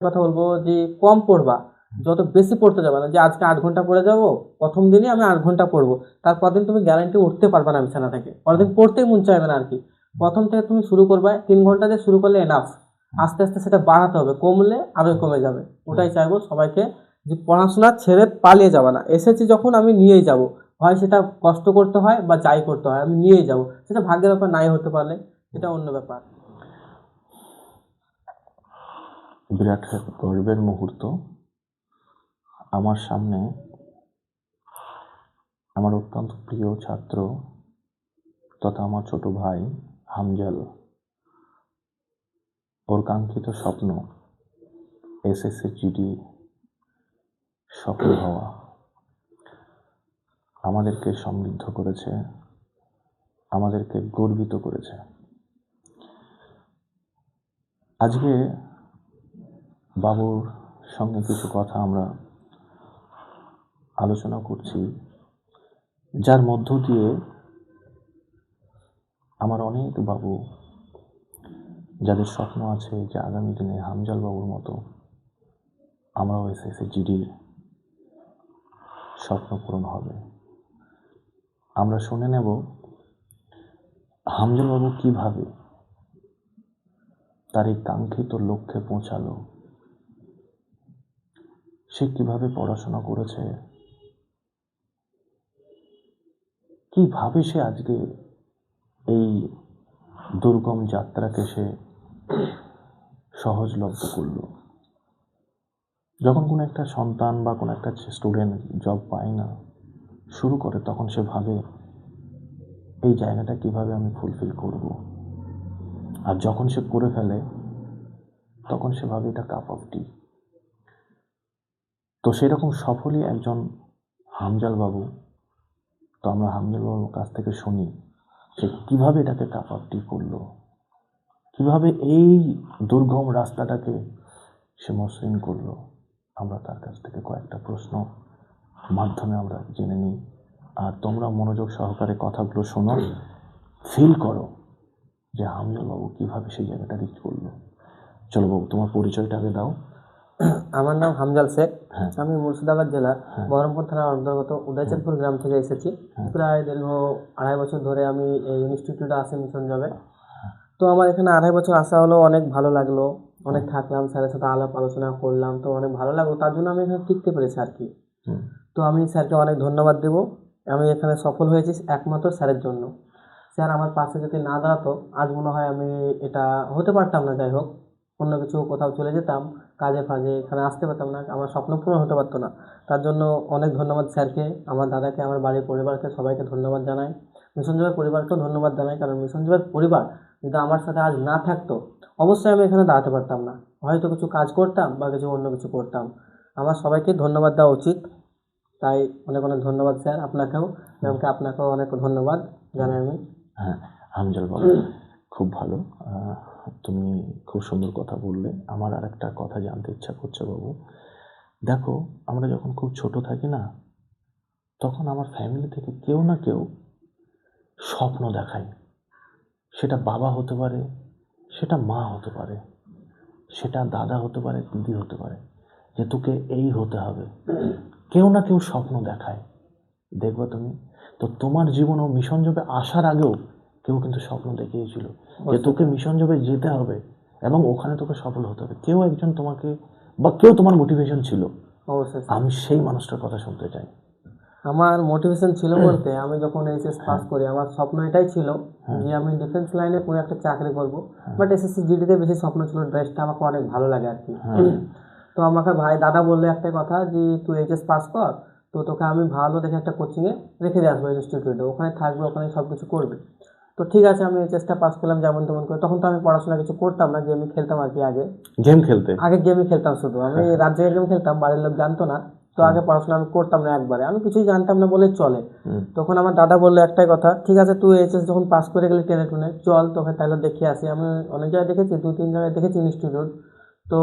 কথা বলবো যে কম পড়বা, যত বেশি পড়তে যাবে না, যে আজকে 8 ঘন্টা পড়ে যাবো, প্রথম দিনই আমি 8 ঘন্টা পড়বো, তারপর দিন তুমি গ্যারান্টি উঠতে পারবে না বিছানা থেকে, পরের দিন পড়তেই মন চাইবে না আর কি। প্রথম থেকে তুমি শুরু করবে 3 ঘন্টা দিয়ে শুরু করলে এনাফ, আস্তে আস্তে সেটা বাড়াতে হবে, কমলে আরো কমে যাবে। ওটাই চাইবো সবাইকে, যে পড়াশোনা ছেড়ে পালিয়ে যাবে না, এসেছি যখন আমি নিয়েই যাব, হয় সেটা কষ্ট করতে হয় বা যাই করতে হয় আমি নিয়েই যাব, সেটা ভাগ্যের ব্যাপার নাই হতে পারলে সেটা অন্য ব্যাপার। বিরাট গর্বের মুহূর্ত। আমার সামনে আমার অত্যন্ত প্রিয় ছাত্র তথা আমার ছোট ভাই হামজাল, ওর কাঙ্ক্ষিত স্বপ্ন এসএসসি জিডি সফল হওয়া আমাদেরকে সমৃদ্ধ করেছে, আমাদেরকে গর্বিত করেছে। আজকে বাবুর সঙ্গে কিছু কথা আমরা আলোচনা করছি, যার মধ্য দিয়ে আমার অনেক বাবু যাদের স্বপ্ন আছে যে আগামী দিনে হামজাল বাবুর মতো আমরাও এসএসসি জিডির স্বপ্ন পূরণ হবে। আমরা শুনে নেব হামজাল বাবু কিভাবে তার এই কাঙ্ক্ষিত লক্ষ্যে পৌঁছালো, সে কিভাবে পড়াশোনা করেছে, কিভাবে সে আজকে এই দুর্গম যাত্রাকে সে সহজলভ্য করলো। যখন কোনো একটা সন্তান বা কোনো একটা স্টুডেন্ট জব পায় না, শুরু করে, তখন সে ভাবে এই জায়গাটা কিভাবে আমি ফুলফিল করব, আর যখন সে করে ফেলে তখন সে ভাবে এটা কাপ অফ টি। তো সেরকম সফলই একজন হামজাল বাবু। তো আমরা হামজাল বাবুর কাছ থেকে শুনি সে কিভাবে এটাকে কাপ অফ টি করলো, কিভাবে এই দুর্গম রাস্তাটাকে সে মসৃণ করলো। আমরা তার কাছ থেকে কয়েকটা প্রশ্ন মাধ্যমে আমরা জেনে নিই, আর তোমরা মনোযোগ সহকারে কথাগুলো শোনো, ফিল করো যে হামজাল বাবু কিভাবে সেই জায়গাটা রিচ করলো। চলো বাবু, তোমার পরিচয়টা আগে দাও। আমার নাম হামজাল শেখ, আমি মুর্শিদাবাদ জেলার বহরমপুর থানার অন্তর্গত উদয়চাঁদপুর গ্রাম থেকে এসেছি। প্রায় দীর্ঘ 2.5 বছর ধরে আমি এই ইনস্টিটিউটে আসি মিশন জবে। তো আমার এখানে 2.5 বছর আসা হলো, অনেক ভালো লাগলো, অনেক থাকলাম, স্যারের সাথে আলাপ আলোচনা করলাম, তো অনেক ভালো লাগলো, তার জন্য আমি এখানে টিকতে পেরেছি আর কি। তো আমি স্যারকে অনেক ধন্যবাদ দেব, আমি এখানে সফল হয়েছি একমাত্র স্যারের জন্য। স্যার আমার পাশে যদি না দাঁড়াতো আজ মনে হয় আমি এটা হতে পারতাম না। যাই হোক, অন্য কিছু কোথাও চলে যেতাম কাজে ফাজে, এখানে আসতে পারতাম না, আমার স্বপ্ন পূরণ হতে পারতো না। তার জন্য অনেক ধন্যবাদ স্যারকে, আমার দাদাকে, আমার বাড়ির পরিবারকে, সবাইকে ধন্যবাদ জানাই। মিশন জবের পরিবারকেও ধন্যবাদ জানাই, কারণ মিশন জবের পরিবার যদি আমার সাথে আজ না থাকতো অবশ্যই আমি এখানে দাঁড়াতে পারতাম না, হয়তো কিছু কাজ করতাম বা কিছু অন্য কিছু করতাম। আমার সবাইকে ধন্যবাদ দেওয়া উচিত, তাই অনেক অনেক ধন্যবাদ স্যার আপনাকেও, ম্যামকে আপনাকেও অনেক ধন্যবাদ জানাই আমি। হ্যাঁ হামজাল বাবু, খুব ভালো, তুমি খুব সুন্দর কথা বললে। আমার আর একটা কথা জানতে ইচ্ছা করছে বাবু। দেখো, আমরা যখন খুব ছোট থাকি না, তখন আমার ফ্যামিলি থেকে কেউ না কেউ স্বপ্ন দেখায়। সেটা বাবা হতে পারে, সেটা মা হতে পারে, সেটা দাদা হতে পারে, দিদি হতে পারে, যে তোকে এই হতে হবে। কেউ না কেউ স্বপ্ন দেখায়, দেখবা তুমি। তো তোমার জীবনও মিশন জবে আসার আগেও কেউ কিন্তু স্বপ্ন দেখিয়েছিল যে তোকে মিশন জবে যেতে হবে এবং ওখানে তোকে সফল হতে হবে। কেউ একজন তোমাকে বা কেউ তোমার মোটিভেশন ছিল। অবশ্যই আমি সেই মানুষটার কথা শুনতে চাই। আমার মোটিভেশন ছিল বলতে, আমি যখন এইচএস পাস করি আমার স্বপ্ন এটাই ছিল যে আমি ডিফেন্স লাইনে কোনো একটা চাকরি করব, বাট এসএসসি জিডিতে বেশি স্বপ্ন ছিল, ড্রেসটা আমাকে অনেক ভালো লাগে আর কি। তো আমাকে ভাই দাদা বললো একটাই কথা, যে তুই এইচএস পাস কর, তো তোকে আমি ভালো দেখে একটা কোচিংয়ে রেখে দিয়ে আসবো ইনস্টিটিউটে, ওখানে থাকবে, ওখানে সব কিছু করবে। তো ঠিক আছে, আমি এইচএসটা পাস করলাম যেমন তেমন করে। তখন তো আমি পড়াশোনা কিছু করতাম না, গেমই খেলতাম আর কি। গেম খেলতে আগে গেমই খেলতাম শুধু, আমি রাত জেগে গেম খেলতাম, বাড়ির লোক জানতো না। তো আগে পড়াশোনা আমি করতাম না একবারে, আমি কিছুই জানতাম না বলেই চলে। তখন আমার দাদা বললো একটাই কথা, ঠিক আছে তুই এইচএস যখন পাস করে গেলি টেনে টুনে, চল তোকে তাহলে দেখে আসি। আমি অনেক জায়গায় দেখেছি, 2-3 জায়গায় দেখেছি ইনস্টিটিউট, তো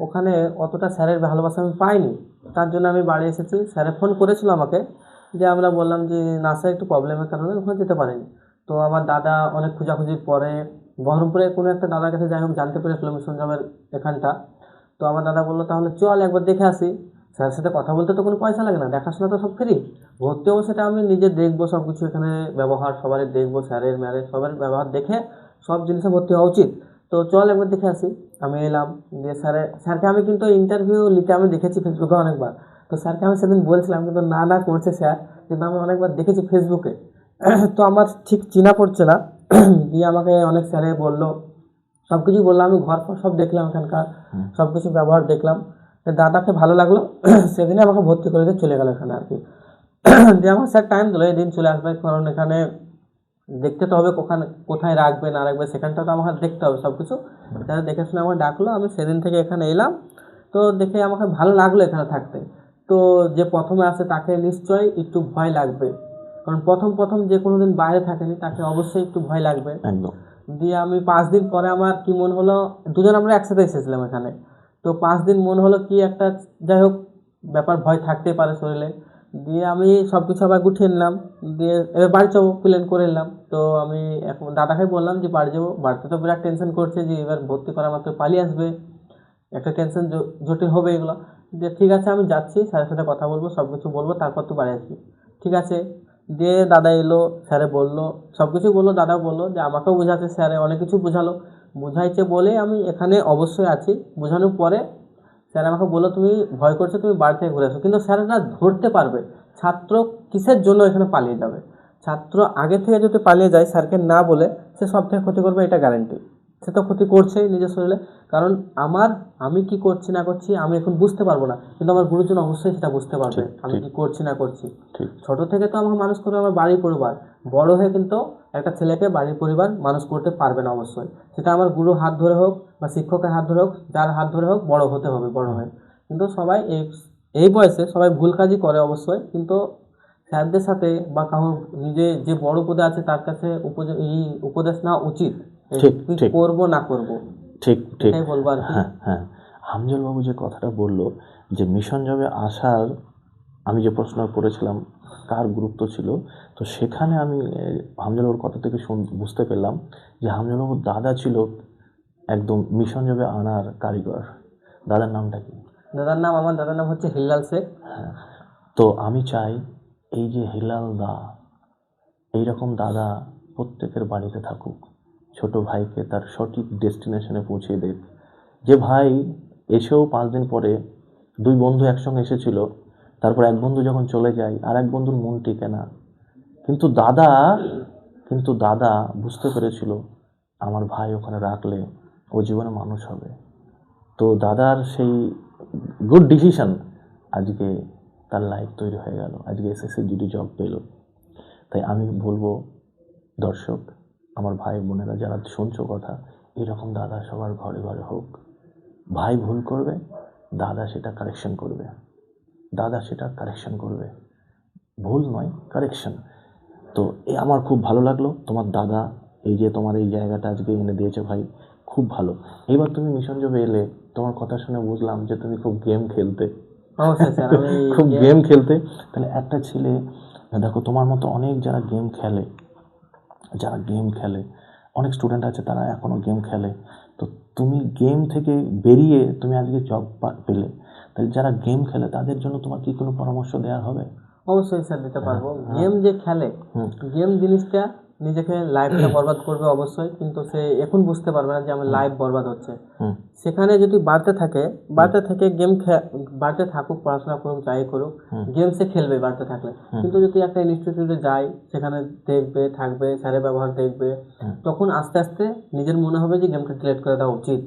ওখানে অতটা স্যারের ভালোবাসা আমি পাইনি। তার জন্য আমি বাড়ি এসেছি, স্যারে ফোন করেছিল আমাকে, যে আমরা বললাম যে না স্যার একটু প্রবলেমের কারণে ওখানে যেতে পারিনি। তো আমার দাদা অনেক খোঁজাখুঁজির পরে বহরমপুরে কোনো একটা দাদার কাছে যাই হোক জানতে পেরেছিল মিশন জবের এখানটা। তো আমার দাদা বললো তাহলে চল একবার দেখে আসি। স্যারের সাথে কথা বলতে তো কোনো পয়সা লাগে না, দেখাশোনা তো সব ফ্রি। ভর্তি হবো সেটা আমি নিজে দেখবো, সব কিছু এখানে ব্যবহার সবারই দেখবো, স্যারের ম্যারের সবার ব্যবহার দেখে সব জিনিসে ভর্তি হওয়া উচিত। তো চল একবার দেখে আসি। আমি এলাম, দিয়ে স্যারকে আমি কিন্তু ইন্টারভিউ নিতে আমি দেখেছি ফেসবুকে অনেকবার। তো স্যারকে আমি সেদিন বলছিলাম, কিন্তু না না করছে স্যার, কিন্তু আমি অনেকবার দেখেছি ফেসবুকে। তো আমার ঠিক চেনা পড়ছে না। দিয়ে আমাকে অনেক স্যারে বললো, সব কিছু বললাম, আমি ঘর ফর সব দেখলাম, এখানকার সব কিছু ব্যবহার দেখলাম। তো দাদাকে ভালো লাগলো, সেদিনে আমাকে ভর্তি করে দিয়ে চলে গেল এখানে আর কি। দিয়ে আমার স্যার টাইম দিল এদিন চলে আসবে, কারণ এখানে দেখতে তো হবে কোথায় রাখবে না রাখবে, সেখানটা তো আমাকে দেখতে হবে সব কিছু। তারা দেখে শুনে আমাকে ডাকলো, আমি সেদিন থেকে এখানে এলাম। তো দেখে আমাকে ভালো লাগলো এখানে থাকতে। তো যে প্রথমে আসে তাকে নিশ্চয়ই একটু ভয় লাগবে, কারণ প্রথম প্রথম যে কোনো দিন বাইরে থাকেনি তাকে অবশ্যই একটু ভয় লাগবে। একদম। দিয়ে আমি 5 দিন পরে আমার কি মন হলো, দুজন আমরা একসাথে এসেছিলাম এখানে। তো 5 দিন মন হলো কি একটা, যাই হোক ব্যাপার, ভয় থাকতেই পারে শরীরে। দিয়ে আমি সব কিছু আবার গুছিয়ে নিলাম, দিয়ে এবার বাড়ি যাবো প্ল্যান করে নিলাম। তো আমি এখন দাদাকে বললাম যে বাড়ি যাবো, বাড়িতে তো বিরাট টেনশন করছে যে এবার ভর্তি করা মাত্র পালিয়ে আসবে, একটা টেনশন জটিল হবে এগুলো। যে ঠিক আছে আমি যাচ্ছি, স্যারের সাথে কথা বলবো, সব কিছু বলবো, তারপর তুই বাড়ি আসবি। ঠিক আছে। দিয়ে দাদা এলো, স্যারে বললো, সব কিছু বললো, দাদা বললো যে আমাকেও বোঝাচ্ছে, স্যারে অনেক কিছু বোঝালো, বুঝাইছে বলে আমি এখানে অবশ্যই আছি। বোঝানোর পরে স্যার আমাকে বললো তুমি ভয় করছো, তুমি বাড়ি থেকে ঘুরে আসো। কিন্তু স্যারেরা ধরতে পারবে ছাত্র কিসের জন্য এখানে পালিয়ে যাবে। ছাত্র আগে থেকে যদি পালিয়ে যায় স্যারকে না বলে, সে সব থেকে ক্ষতি করবে, এটা গ্যারান্টি। সে তো ক্ষতি করছেই নিজের শরীরে, কারণ আমি কি করছি না করছি আমি এখন বুঝতে পারবো না, কিন্তু আমার গুরুজন অবশ্যই সেটা বুঝতে পারবে আমি কি করছি না করছি। ছোট থেকে তো আমাকে মানুষ করবে আমার বাড়ির পরিবার, বড় হয়ে কিন্তু একটা ছেলেকে বাড়ির পরিবার মানুষ করতে পারবে না অবশ্যই। সেটা আমার গুরুর হাত ধরে হোক বা শিক্ষকের হাত ধরে হোক, যার হাত ধরে হোক বড় হতে হবে, বড় হয়ে। কিন্তু সবাই এই বয়সে সবাই ভুল কাজই করে অবশ্যই, কিন্তু স্যারদের সাথে বা কারো নিজে যে বড় পদে আছে তার কাছে এই উপদেশ নেওয়া উচিত, তুই করবো না করবো। ঠিক ঠিক এটাই বলবো আর কি। হ্যাঁ হ্যাঁ, হামজল বাবু যে কথাটা বললো যে মিশন জবে আসার, আমি যে প্রশ্ন করেছিলাম কার গুরুত্ব ছিল, তো সেখানে আমি হামজলবাবুর কথা থেকে বুঝতে পেলাম যে হামজলবাবুর দাদা ছিল একদম মিশন জবে আনার কারিগর। দাদার নামটা কি? আমার দাদার নাম হচ্ছে হিলাল শেখ। হ্যাঁ, তো আমি চাই এই যে হিলাল দা, এইরকম দাদা প্রত্যেকের বাড়িতে থাকুক, ছোট ভাইকে তার সঠিক ডেস্টিনেশনে পৌঁছে দেখ। যে ভাই এসেও 5 দিন পরে 2 বন্ধু একসঙ্গে এসেছিল, তারপর এক বন্ধু যখন চলে যায় আর এক বন্ধুর মন টিকে না, কিন্তু দাদা বুঝতে পেরেছিল আমার ভাই ওখানে রাখলে ও জীবনে মানুষ হবে। তো দাদার সেই গুড ডিসিশন আজকে তার লাইফ তৈরি হয়ে গেল, আজকে এসএসসি জিডি জব পেল। তাই আমি বলবো দর্শক, আমার ভাই বোনেরা যারা শুনছো কথা, এরকম দাদা সবার ঘরে ঘরে হোক। ভাই ভুল করবে, দাদা সেটা কারেকশন করবে, ভুল নয়, কারেকশন। তো আমার খুব ভালো লাগলো তোমার দাদা এই যে তোমার এই জায়গাটা আজকে এনে দিয়েছে ভাই, খুব ভালো। এবার তুমি মিশন জবে এলে, তোমার কথা শুনে বুঝলাম যে তুমি খুব গেম খেলতে, খুব গেম খেলতে। তাহলে একটা ছেলে, দেখো তোমার মতো অনেক যারা গেম খেলে, অনেক স্টুডেন্ট আছে তারা এখনও গেম খেলে। তো তুমি গেম থেকে বেরিয়ে তুমি আজকে জব পেলে, তাহলে যারা গেম খেলে তাদের জন্য তোমার কি কোনো পরামর্শ দেওয়া হবে? অবশ্যই স্যার দিতে পারবো। গেম যে খেলে, গেম জিনিসটা নিজেকে লাইফটা বরবাদ করবে অবশ্যই, কিন্তু সে এখন বুঝতে পারবে না যে আমার লাইফ বরবাদ হচ্ছে। সেখানে যদি বাড়তে থেকে গেম বাড়তে থাকুক, পড়াশোনা করুক, যাই করুক, গেম সে খেলবে বাড়তে থাকলে। কিন্তু যদি একটা ইনস্টিটিউটে যায়, সেখানে দেখবে, থাকবে, স্যারের ব্যবহার দেখবে, তখন আস্তে আস্তে নিজের মনে হবে যে গেমটা ডিলিট করে দেওয়া উচিত।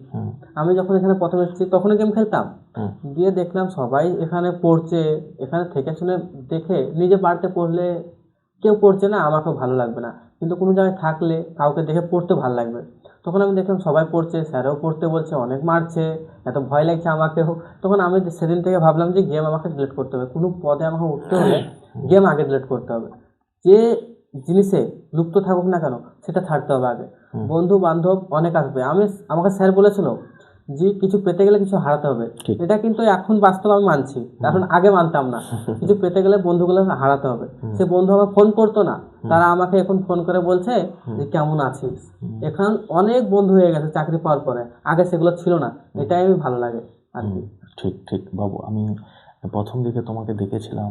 আমি যখন এখানে প্রথম এসেছি তখনই গেম খেলতাম, গিয়ে দেখলাম সবাই এখানে পড়ছে, এখানে থেকে শুনে দেখে নিজে বাড়িতে পড়লে কেউ পড়ছে না, আমাকেও ভালো লাগবে না, কিন্তু কোনো জায়গায় থাকলে কাউকে দেখে পড়তে ভালো লাগবে। তখন আমি দেখলাম সবাই পড়ছে, স্যারও পড়তে বলছে, অনেক মারছে, এত ভয় লাগছে আমাকেও। তখন আমি সেদিন থেকে ভাবলাম যে গেম আমাকে ডিলিট করতে হবে, কোনো পদে আমাকে উঠতে হলে গেম আগে ডিলিট করতে হবে। যে জিনিসে লুপ্ত থাকুক না কেন সেটা ছাড়তে হবে আগে। বন্ধু বান্ধব অনেক আসবে, আমাকে স্যার বলেছিল যে কিছু পেতে গেলে কিছু হারাতে হবে। এটা কিন্তু এখন বাস্তব আমি মানছি, কারণ আগে মানতাম না। কিছু পেতে গেলে বন্ধুগুলো হারাতে হবে। সে বন্ধু আমার ফোন করতো না, তারা আমাকে এখন ফোন করে বলছে যে কেমন আছিস। এখন অনেক বন্ধু হয়ে গেছে চাকরি পাওয়ার পরে, আগে সেগুলো ছিল না, এটাই আমি ভালো লাগে। আর কি। ঠিক ঠিক বাবু, আমি প্রথম দিকে তোমাকে দেখেছিলাম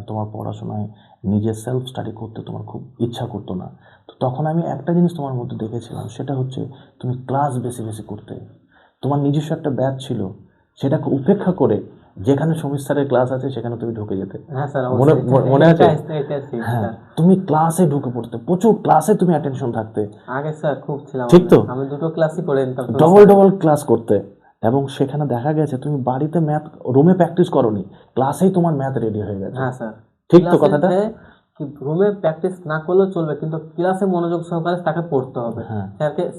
তোমার পড়াশোনায় নিজের সেলফ স্টাডি করতে তোমার খুব ইচ্ছা করতো না। তো তখন আমি একটা জিনিস তোমার মধ্যে দেখেছিলাম, সেটা হচ্ছে তুমি ক্লাস বেশি বেশি করতে। তোমার নিজস্ব একটা ব্যাচ ছিল, সেটাকে উপেক্ষা করে যেখানে সমীর স্যারের ক্লাস আছে সেখানে তুমি ঢুকে যেতে। হ্যাঁ স্যার, মনে আছে? এটা ঠিক হ্যাঁ, স্যার। তুমি ক্লাসে ঢুকে পড়তে, প্রচুর ক্লাসে তুমি অ্যাটেনশন থাকতে। আগে স্যার খুব ছিলাম, ঠিক তো? আমি 2টো ক্লাসই করে নিতাম ডবল ডবল ক্লাস করতে, এবং সেখানে দেখা গেছে তুমি বাড়িতে ম্যাথ রুমে প্র্যাকটিস করোনি, ক্লাসেই তোমার ম্যাথ রেডি হয়ে গেছে। হ্যাঁ স্যার, ঠিক তো কথাটা? কি রুমে প্র্যাকটিস না করলেও চলবে, কিন্তু ক্লাসে মনোযোগ সহকারে তাকে পড়তে হবে। হ্যাঁ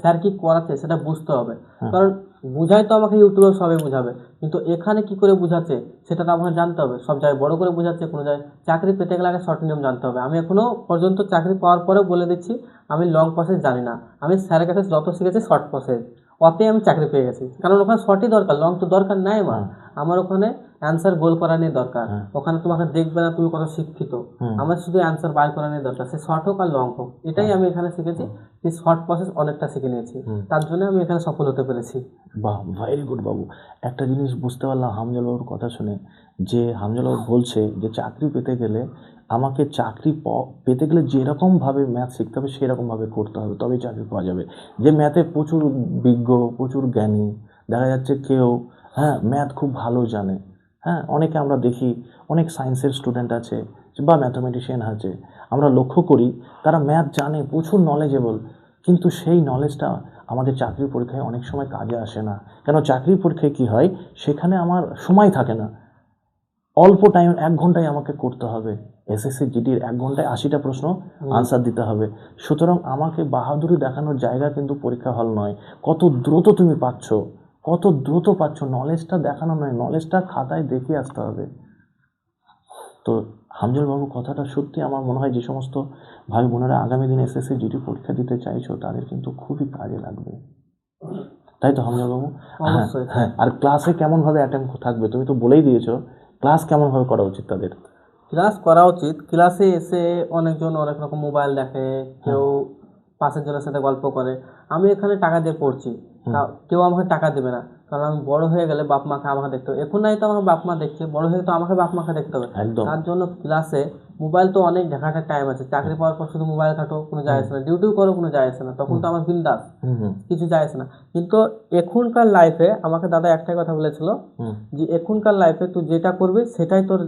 স্যার কি করাচ্ছে সেটা বুঝতে হবে, কারণ বুঝাই তো আমাকে ইউটিউবে সবাই বুঝাবে, কিন্তু এখানে কি করে বুঝাচ্ছে সেটা তো আমাকে জানতে হবে। সব জায়গায় বড় করে বুঝাচ্ছে, কোনো জায়গায় চাকরি পেতে গেলে আগে শর্ট নিয়ম জানতে হবে। আমি এখনো পর্যন্ত চাকরি পাওয়ার পরেও বলে দিচ্ছি, আমি লং প্রসেস জানি না। আমি স্যারের কাছে যত শিখেছি শর্ট প্রসেস, ওতেই আমি চাকরি পেয়ে গেছি, কারণ ওখানে শর্টই দরকার, লং তো দরকার নাই আমার। আমার ওখানে অ্যান্সার গোল করা নিয়ে দরকার, ওখানে তোমাকে দেখবে না তুমি কত শিক্ষিত, আমার শুধু অ্যান্সার বার করা নিয়ে দরকার, সে শর্ট হোক আর লং হোক। এটাই আমি এখানে শিখেছি, যে শর্ট প্রসেস অনেকটা শিখে নিয়েছি, তার জন্য আমি এখানে সফল হতে পেরেছি। বাহ, ভেরি গুড বাবু। একটা জিনিস বুঝতে পারলাম হামজাল বাবুর কথা শুনে, যে হামজাল বাবু বলছে যে চাকরি পেতে গেলে আমাকে পেতে গেলে যেরকমভাবে ম্যাথ শিখতে হবে সেরকমভাবে করতে হবে, তবেই চাকরি পাওয়া যাবে। যে ম্যাথে প্রচুর বিজ্ঞ, প্রচুর জ্ঞানী, দেখা যাচ্ছে কেউ ম্যাথ খুব ভালো জানে, অনেকে আমরা দেখি, অনেক সায়েন্সের স্টুডেন্ট আছে বা ম্যাথমেটিশিয়ান আছে, আমরা লক্ষ্য করি তারা ম্যাথ জানে, প্রচুর নলেজেবল, কিন্তু সেই নলেজটা আমাদের চাকরির পরীক্ষায় অনেক সময় কাজে আসে না। কেন? চাকরির পরীক্ষায় কী হয়, সেখানে আমার সময় থাকে না, অল্প টাইম, 1 ঘন্টায় আমাকে করতে হবে। এসএসসি জিডির 1 ঘন্টায় 80টা প্রশ্ন আনসার দিতে হবে। সুতরাং আমাকে বাহাদুরি দেখানোর জায়গা কিন্তু পরীক্ষা হল নয়, কত দ্রুত তুমি পাচ্ছ, কত দ্রুত পাচ্ছ, নলেজটা দেখানো নয়, নলেজটা খাতায় দেখে আসতে হবে। তো হামজাল বাবু কথাটা সত্যি আমার মনে হয় যে সমস্ত ভাই বোনেরা আগামী দিনে এসএসসি জিডি পরীক্ষা দিতে চাইছো তাদের কিন্তু খুবই কাজে লাগবে, তাই তো হামজাল বাবু? অবশ্যই। হ্যাঁ, আর ক্লাসে কেমনভাবে অ্যাটেম্প থাকবে তুমি তো বলেই দিয়েছো, ক্লাস কেমনভাবে করা উচিত তাদের? ক্লাস করা উচিত, ক্লাসে এসে অনেকজন অনেক রকম মোবাইল দেখে, কেউ পাশের জনের সাথে গল্প করে। আমি এখানে টাকা দিয়ে পড়ছি, কেউ আমাকে টাকা দেবে না, কারণ আমি বড় হয়ে গেলে বাপ মাকে আমাকে দেখতে হবে। এখন নাই তো আমাকে বাপ মা দেখছে, বড় হয়ে তো আমাকে বাপ মাকে দেখতে হবে। একদম। তার জন্য ক্লাসে মোবাইল তো অনেক দেখাটার টাইম আছে, চাকরি পাওয়ার পর শুধু মোবাইল ঘাটো, কোনো যায় আসে না, ডিউটিও করো, কোনো যায় আসে না, তখন তো আমার বিন্দাস, কিছু যায় আসে না। কিন্তু এখনকার লাইফে আমাকে দাদা একটাই কথা বলেছিল, যে এখনকার লাইফে তুই যেটা করবি সেটাই তোর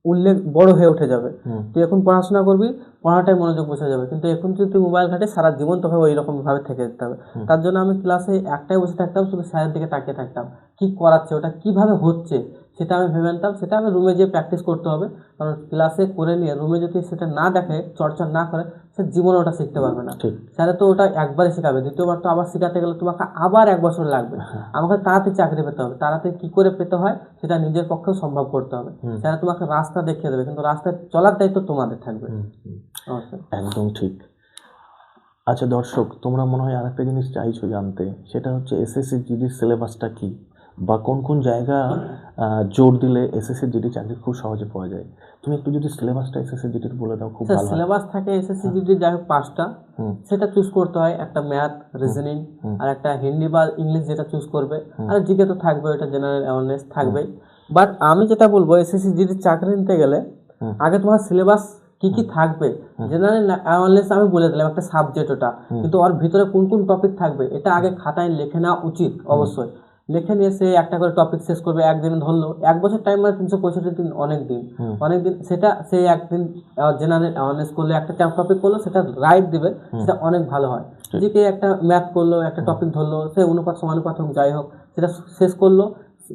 উল্লেখ বড় হয়ে উঠে যাবে। তুই এখন পড়াশোনা করবি, পড়াটাই মনোযোগ বসে যাবে, কিন্তু এখন যদি তুই মোবাইল ঘাটে সারা জীবন তোকে ওই রকম ভাবে থেকে যেতে হবে। তার জন্য আমি ক্লাসে একটাই বসে থাকতাম, শুধু স্যারের দিকে তাকিয়ে থাকতাম, কি করাচ্ছে, ওটা কিভাবে হচ্ছে সেটা আমি ভেবে নিতাম। সেটা আমি রুমে যেয়ে প্র্যাকটিস করতে হবে, কারণ ক্লাসে করে নিয়ে রুমে যদি সেটা না দেখে, চর্চা না করে, সে জীবনে ওটা শিখতে পারবে না। স্যারে তো ওটা একবারই শেখাবে, দ্বিতীয়বার তো আবার শেখাতে গেলে তোমাকে আবার 1 বছর লাগবে। আমাকে তাড়াতাড়ি চাকরি পেতে হবে, তাড়াতাড়ি কি করে পেতে হয় সেটা নিজের পক্ষেও সম্ভব করতে হবে। স্যার তোমাকে রাস্তা দেখিয়ে দেবে, কিন্তু রাস্তায় চলার দায়িত্ব তোমাদের থাকবে। একদম ঠিক। আচ্ছা দর্শক, তোমরা মনে হয় আরেকটা জিনিস চাইছো জানতে, সেটা হচ্ছে এসএসসি জিডির সিলেবাসটা কি, বা কোন কোন জায়গা জোর দিলে এসএসসি জিডি চাকরি খুব সহজে পাওয়া যায়। তুমি একটু যদি সিলেবাসটা এসএসসি জিডির বলে দাও খুব ভালো হয়। সিলেবাস থাকে এসএসসি জিডি যাই হোক 5টা, সেটা চুজ করতে হয়। একটা ম্যাথ, রিজনিং, আর একটা হিন্দি বা ইংলিশ, যেটা চুজ করবে। আর জিকে তো থাকবে, ওটা জেনারেল অ্যাওয়ারনেস থাকবে। বাট আমি যেটা বলবো, এসএসসি জিডির চাকরি নিতে গেলে আগে তোমার সিলেবাস কি কি থাকবে, জেনারেল অ্যাওয়ারনেস আমি বলে দিলাম একটা সাবজেক্ট ওটা, কিন্তু ওর ভিতরে কোন কোন টপিক থাকবে এটা আগে খাতায় লিখে নেওয়া উচিত। অবশ্যই লিখে নিয়ে সে একটা করে টপিক শেষ করবে, একদিনে ধরলো 1 বছর টাইম, মানে 365 দিন, অনেক দিন। সেটা সে একদিন জেনারেল অ্যাওয়ারনেস করলে, একটা টপিক করলো, সেটা রাইট দিবে, সেটা অনেক ভালো হয়। যে একটা ম্যাথ করলো, একটা টপিক ধরলো, সে অনুপাত সমানুপাত হোক যাই হোক, সেটা শেষ করলো,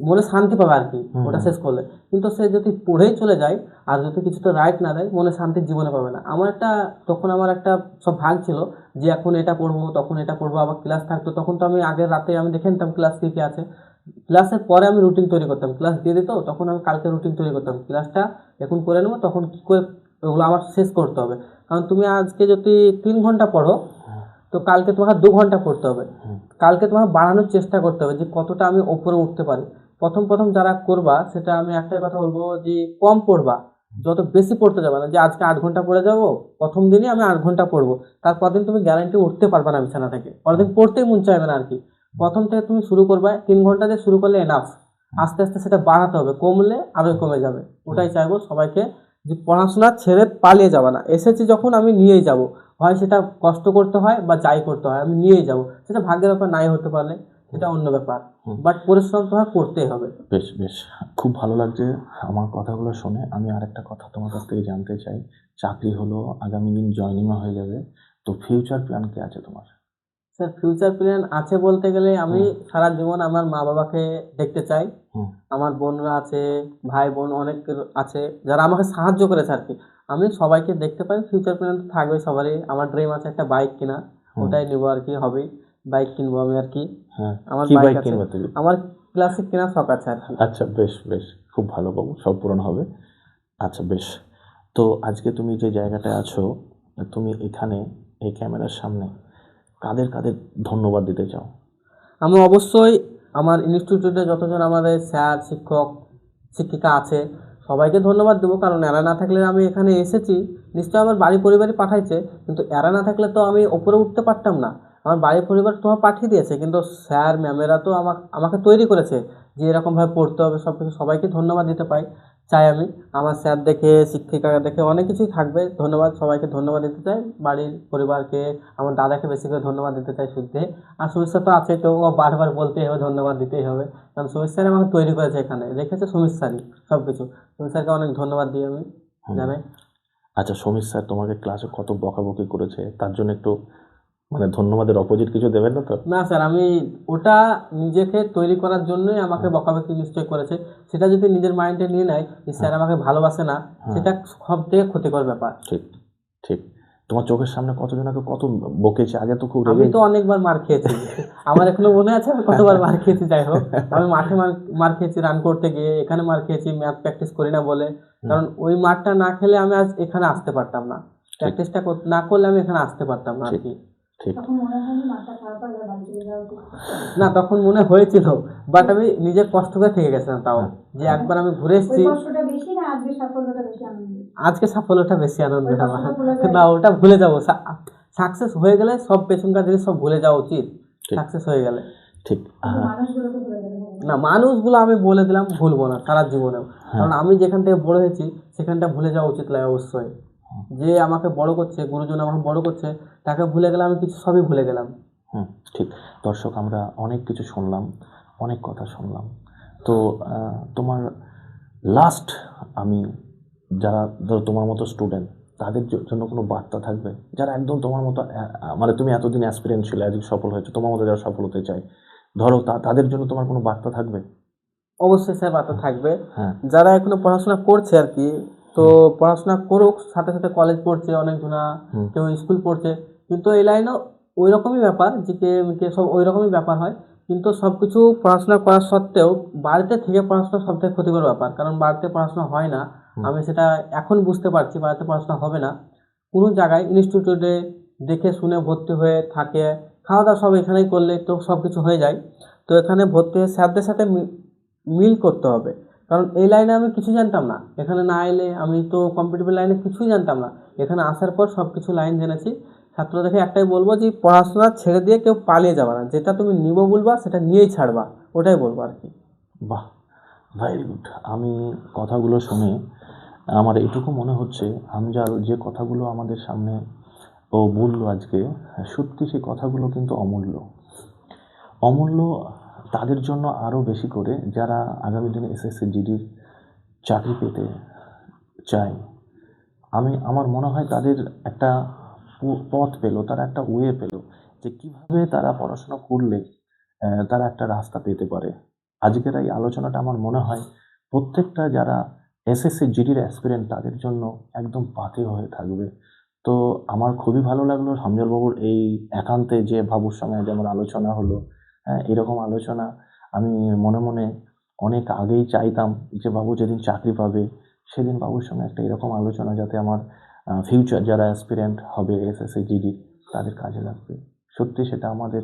মনে শান্তি পাবে আর কি ওটা শেষ করলে। কিন্তু সে যদি পড়েই চলে যায় আর যদি কিছুতে রাইট না দেয়, মনে শান্তি জীবনে পাবে না। তখন আমার একটা সব ভাগ ছিল, যে এখন এটা পড়বো, তখন এটা পড়বো, আবার ক্লাস থাকতো, তখন তো আমি আগের রাতে আমি দেখে নিতাম ক্লাস কী কী আছে। ক্লাসের পরে আমি রুটিন তৈরি করতাম, ক্লাস দিয়ে দিত, তখন আমি কালকে রুটিন তৈরি করতাম, ক্লাসটা এখন করে নেবো, তখন কী করে ওগুলো আমার শেষ করতে হবে। কারণ তুমি আজকে যদি 3 ঘন্টা পড়ো, তো কালকে তোমাকে 2 ঘন্টা পড়তে হবে, কালকে তোমাকে বাড়ানোর চেষ্টা করতে হবে, যে কতটা আমি ওপরে উঠতে পারি। প্রথম যারা করবা, সেটা আমি একটাই কথা বলবো, যে কম পড়বা, যত বেশি পড়তে যাবে না, যে আজকে 8 ঘন্টা পড়ে যাবো, প্রথম দিনই আমি 8 ঘন্টা পড়বো, তারপর দিন তুমি গ্যারান্টি উঠতে পারবে না বিছানা থেকে, পরের দিন পড়তেই মন চাইবে না আর কি। প্রথম থেকে তুমি শুরু করবে, 3 ঘন্টা দিয়ে শুরু করলে এনাফ। আস্তে আস্তে সেটা বাড়াতে হবে, কমলে আরোই কমে যাবে। ওটাই চাইবো সবাইকে, যে পড়াশোনা ছেড়ে পালিয়ে যাবে না। এসেছি যখন আমি নিয়েই যাব, হয় সেটা কষ্ট করতে হয় বা যাই করতে হয় আমি নিয়েই যাব। সেটা ভাগ্যের ব্যাপার, নাই হতে পারলে সেটা অন্য ব্যাপার, বাট পরিশ্রম তো করতেই হবে। বেশ বেশ, খুব ভালো লাগছে আমার কথাগুলো শুনে। আমি আরেকটা কথা তোমার কাছ থেকে জানতে চাই। চাকরি হলো, আগামী দিন জয়েনিংও হয়ে যাবে, তো ফিউচার প্ল্যান কি আছে তোমার? স্যার ফিউচার প্ল্যান আছে বলতে গেলে আমি সারা জীবন আমার মা বাবাকে দেখতে চাই। আমার বোনরা আছে, ভাই বোন অনেক আছে যারা আমাকে সাহায্য করেছে আর কি, আমি সবাইকে দেখতে পাই। ফিউচার প্ল্যান তো থাকবে সবারই। আমার ড্রিম আছে একটা বাইক কেনা, ওটাই নিবো আর কি, হবেই বাইক কিনবো আমি আর কি। আমার কি বাইক বাইক আছে, কিনবে তুমি? আমার ক্লাসিক কেনার শখ আছে আর কি। আচ্ছা, বেশ বেশ, খুব ভালো বাবু, সব পূরণ হবে। আচ্ছা বেশ, তো আজকে তুমি যে জায়গাটায় আছো, তুমি এখানে এই ক্যামেরার সামনে কাদের কাদের ধন্যবাদ দিতে চাও? আমি অবশ্যই আমার ইনস্টিটিউটে যতজন আমাদের স্যার শিক্ষক শিক্ষিকা আছে সবাইকে ধন্যবাদ দেবো, কারণ এরা না থাকলে আমি এখানে এসেছি। নিশ্চয়ই আমার বাড়ি পরিবারই পাঠাইছে, কিন্তু এরা না থাকলে তো আমি ওপরে উঠতে পারতাম না। আমার বাড়ি পরিবার তো পাঠিয়ে দিয়েছে, কিন্তু স্যার ম্যামেরা তো আমাকে তৈরি করেছে যে এরকমভাবে পড়তে হবে সব কিছু। সবাইকে ধন্যবাদ দিতে চাই আমি। আমার স্যার দেখে শিক্ষিকা দেখে অনেক কিছুই থাকবে, ধন্যবাদ সবাইকে ধন্যবাদ দিতে চাই। বাড়ির পরিবারকে, আমার দাদাকে বেশি করে ধন্যবাদ দিতে চাই শুদ্ধে। আর সুমিত স্যার তো আছে, তো ও বারবার বলতেই হবে, ধন্যবাদ দিতেই হবে, কারণ সুমিত স্যার আমাকে তৈরি করেছে, এখানে রেখেছে সুমিত স্যারই সব কিছু। সুমিত স্যারকে অনেক ধন্যবাদ দিই আমি, জানাই। আচ্ছা, সমীর স্যার তোমাকে ক্লাসে কত বকাবকি করেছে, তার জন্য একটু মানে ধন্যবাদের অপোজিট কিছু দেবেন না তো? না স্যার, আমি ওটা নিজেকে তৈরি করার জন্যই আমাকে বকাবকি নিশ্চয় করেছে। সেটা যদি নিজের মাইন্ডে নিয়ে নেয় যে স্যার আমাকে ভালোবাসে না, সেটা সব থেকে ক্ষতিকর ব্যাপার। ঠিক ঠিক, তোমার চোখের সামনে কতজনকে কত বকেছে, আগে তো খুব আমি রেগে। তো অনেকবার মার খেয়েছি, আমার এখনো মনে আছে আমি কতবার মার খেয়েছি। যাই হোক, আমি মাঠে মার খেয়েছি রান করতে গিয়ে, এখানে মার খেয়েছি ম্যাথ প্র্যাকটিস করি না বলে। কারণ ওই মারটা না খেলে আমি আজ এখানে আসতে পারতাম না, প্র্যাকটিসটা না করলে আমি এখানে আসতে পারতাম না আর কি। ঠিক, না তখন মনে হয়েছিল, বাট আমি নিজের কষ্ট করে থেকে গেছিলাম তাও, যে একবার আমি ঘুরে এসেছি। আজকে সাফল্যটা বেশি আনন্দের আমার। না ওটা ভুলে যাবো, সাকসেস হয়ে গেলে সব পেছনকার জিনিস সব ভুলে যাওয়া উচিত, সাকসেস হয়ে গেলে। ঠিক, না মানুষগুলো আমি বলে দিলাম ভুলবো না সারা জীবনেও, কারণ আমি যেখান থেকে বড় হয়েছি সেখানটা ভুলে যাওয়া উচিত নয় অবশ্যই। যে আমাকে বড় করছে, গুরুজন আমাকে বড় করছে, তাকে ভুলে গেলাম আমি, কিছু সবই ভুলে গেলাম। ঠিক। দর্শক, আমরা অনেক কিছু শুনলাম, অনেক কথা শুনলাম। তো তোমার লাস্ট, আমি যারা ধরো তোমার মতো স্টুডেন্ট, তাদের জন্য কোনো বার্তা থাকবে, যারা একদম তোমার মতো মানে তুমি এতদিন অ্যাসপিরেন্ট ছিল, আজকে সফল হয়েছে, তোমার মতো যারা সফল হতে চায়, ধরো তাদের জন্য তোমার কোনো বার্তা থাকবে? অবশ্যই স্যার বার্তা থাকবে। যারা এখনো পড়াশোনা করছে আর কি, তো পড়াশোনা করুক, সাথে সাথে কলেজ পড়ছে অনেকজনা, কেউ স্কুল পড়ছে, কিন্তু এই লাইনেও ওই রকমই ব্যাপার, জিকে মিকে সব ওই রকমই ব্যাপার হয়। কিন্তু সব কিছু পড়াশোনা করার সত্ত্বেও বাড়িতে থেকে পড়াশোনা সব থেকে ক্ষতিকর ব্যাপার, কারণ বাড়িতে পড়াশোনা হয় না। আমি সেটা এখন বুঝতে পারছি, বাড়িতে পড়াশোনা হবে না। কোনো জায়গায় ইনস্টিটিউটে দেখে শুনে ভর্তি হয়ে থাকে, খাওয়া দাওয়া সব এখানেই করলে তো সব কিছু হয়ে যায়। তো এখানে ভর্তি হয়ে স্যারদের সাথে মিল করতে হবে, কারণ এই লাইনে আমি কিছু জানতাম না। এখানে না এলে আমি তো কম্পিটিটিভ লাইনে কিছুই জানতাম না, এখানে আসার পর সব কিছু লাইন জেনেছি। ছাত্রদেরকে একটাই বলবো যে পড়াশোনা ছেড়ে দিয়ে কেউ পালিয়ে যাবে না, যেটা তুমি নিব বলবা সেটা নিয়েই ছাড়বা, ওটাই বলবো আর কি। বাহ, ভেরি গুড। আমি কথাগুলো শুনে আমার এটুকু মনে হচ্ছে, আমজাল যে কথাগুলো আমাদের সামনে ও বললো আজকে, সত্যি সেই কথাগুলো কিন্তু অমূল্য। অমূল্য তাদের জন্য আরও বেশি করে, যারা আগামী দিনে এসএসসি জিডির চাকরি পেতে চায়। আমার মনে হয় তাদের একটা পথ পেল, তারা একটা ওয়ে পেল, যে কীভাবে তারা পড়াশোনা করলে তারা একটা রাস্তা পেতে পারে। আজকের এই আলোচনাটা আমার মনে হয় প্রত্যেকটা যারা এসএসসি জিডির অ্যাসপিরেন্ট তাদের জন্য একদম পাথে হয়ে থাকবে। তো আমার খুবই ভালো লাগলো সমজলবাবুর এই একান্তে যে বাবুর সঙ্গে আজ আমার আলোচনা হলো। এরকম আলোচনা আমি মনে মনে অনেক আগেই চাইতাম, যে বাবু যেদিন চাকরি পাবে সেদিন বাবুর সঙ্গে একটা এরকম আলোচনা, যাতে আমার ফিউচার যারা অ্যাসপিরেন্ট হবে এসএসসি জিডি তাদের কাজে লাগবে। সত্যি সেটা আমাদের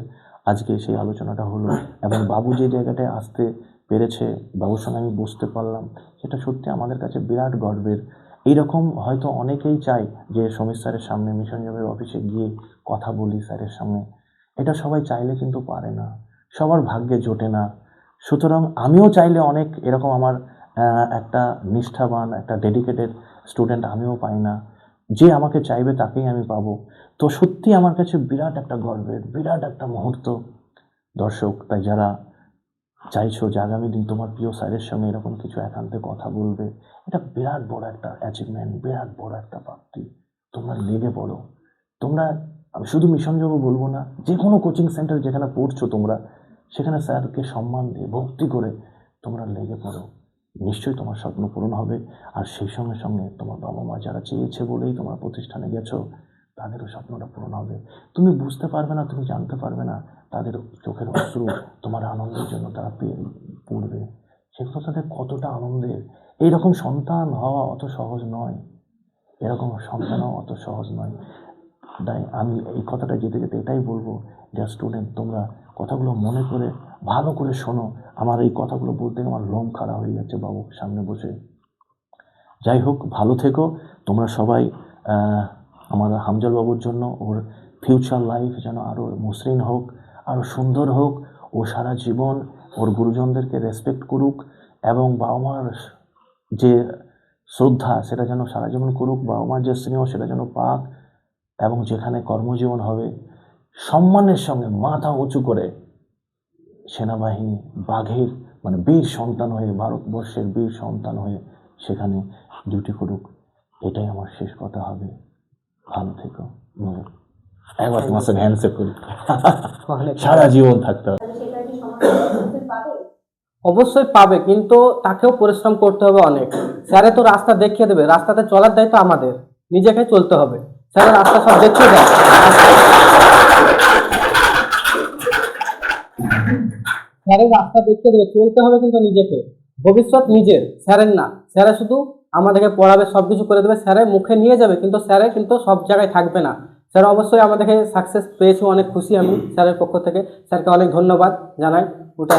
আজকে সেই আলোচনাটা হলো, এবং বাবু যে জায়গাটায় আসতে পেরেছে, বাবুর সঙ্গে আমি বুঝতে পারলাম, সেটা সত্যি আমাদের কাছে বিরাট গর্বের। এইরকম হয়তো অনেকেই চায় যে সমীর স্যারের সামনে, মিশন জবের অফিসে গিয়ে কথা বলি স্যারের সামনে। এটা সবাই চাইলে কিন্তু পারে না, সবার ভাগ্যে জোটে না। সুতরাং আমিও চাইলে অনেক এরকম আমার একটা নিষ্ঠাবান, একটা ডেডিকেটেড স্টুডেন্ট আমিও পাই না, যে আমাকে চাইবে তাকেই আমি পাবো। তো সত্যি আমার কাছে বিরাট একটা গর্বের, বিরাট একটা মুহূর্ত দর্শক। তাই যারা চাইছো যে আগামী দিন তোমার প্রিয় স্যারের সঙ্গে এরকম কিছু একান্তে কথা বলবে, এটা বিরাট বড় একটা অ্যাচিভমেন্ট, বিরাট বড় একটা প্রাপ্তি। তোমরা লেগে পড়ো। তোমরা, আমি শুধু মিশন যোগ বলবো না, যে কোনো কোচিং সেন্টার যেখানে পড়ছো তোমরা, সেখানে স্যারকে সম্মান দিয়ে ভক্তি করে তোমরা লেগে পড়ো। নিশ্চয়ই তোমার স্বপ্ন পূরণ হবে। আর সেই সঙ্গে সঙ্গে তোমার বাবা মা যারা চেয়েছে বলেই তোমার প্রতিষ্ঠানে গেছো, তাদেরও স্বপ্নটা পূরণ হবে। তুমি বুঝতে পারবে না, তুমি জানতে পারবে না, তাদের চোখের অশ্রু তোমার আনন্দের জন্য তারা পড়বে। সেগুলো তাদের কতটা আনন্দের। এইরকম সন্তান হওয়া অত সহজ নয়, এরকম সন্তান হওয়া অত সহজ নয়। তাই আমি এই কথাটা যেতে যেতে এটাই বলবো, যে স্টুডেন্ট তোমরা কথাগুলো মনে করে ভালো করে শোনো। আমার এই কথাগুলো বলতে আমার লোম খাড়া হয়ে যাচ্ছে বাবু সামনে বসে। যাই হোক, ভালো থেকো তোমরা সবাই। আমার হামজাল বাবুর জন্য ওর ফিউচার লাইফ যেন আরও মসৃণ হোক, আরও সুন্দর হোক। ও সারা জীবন ওর গুরুজনদেরকে রেসপেক্ট করুক, এবং বাবা মার যে শ্রদ্ধা সেটা যেন সারা জীবন করুক, বাবা মার যে স্নেহ সেটা যেন পাক। এবং যেখানে কর্মজীবন হবে, সম্মানের সঙ্গে মাথা উঁচু করে সেনাবাহিনী বাঘের মানে বীর সন্তান হয়ে, ভারতবর্ষের বীর সন্তান হয়ে সেখানে ডিউটি করুক। এটাই আমার শেষ কথা হবে। ভালো থেকো। একবার তোমার সঙ্গে হ্যান্ডশেক করি, সারা জীবন থাকতে হবে। অবশ্যই পাবে, কিন্তু তাকেও পরিশ্রম করতে হবে অনেক। স্যারে তো রাস্তা দেখিয়ে দেবে, রাস্তাতে চলার দায়িত্ব আমাদের, নিজেকে চলতে হবে। স্যারের রাস্তা সব দেখিয়ে দেয়, স্যারের রাস্তা দেখিয়ে দেবে, চলতে হবে কিন্তু নিজেকে। ভবিষ্যৎ নিজের, স্যারের না। স্যারে শুধু আমাদেরকে পড়াবে, সবকিছু করে দেবে, স্যারের মুখে নিয়ে যাবে, কিন্তু স্যারে কিন্তু সব জায়গায় থাকবে না। স্যার অবশ্যই আমাদেরকে সাকসেস পেয়েছি, অনেক খুশি আমি স্যারের পক্ষ থেকে। স্যারকে অনেক ধন্যবাদ জানাই। ওটা